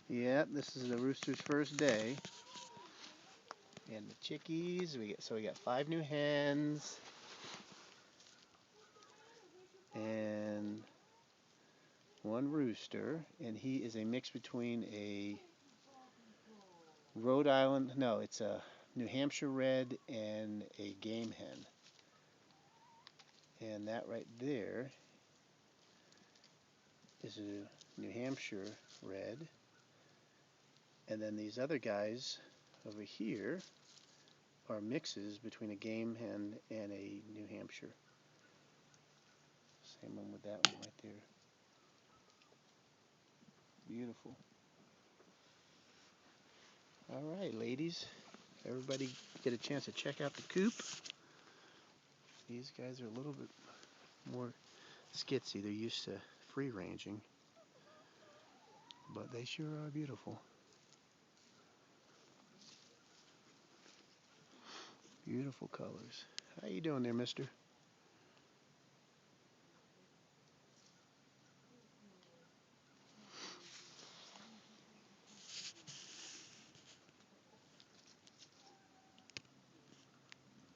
Yeah, this is the rooster's first day. And the chickies, we got 5 new hens and 1 rooster, and he is a mix between a Rhode Island, no, it's a New Hampshire red and a game hen. And that right there is a New Hampshire red. And then these other guys over here are mixes between a game hen and a New Hampshire. Same one with that one right there. Beautiful. All right, ladies. Everybody get a chance to check out the coop. These guys are a little bit more skitsy. They're used to free ranging, but they sure are beautiful. Beautiful colors. How you doing there, mister?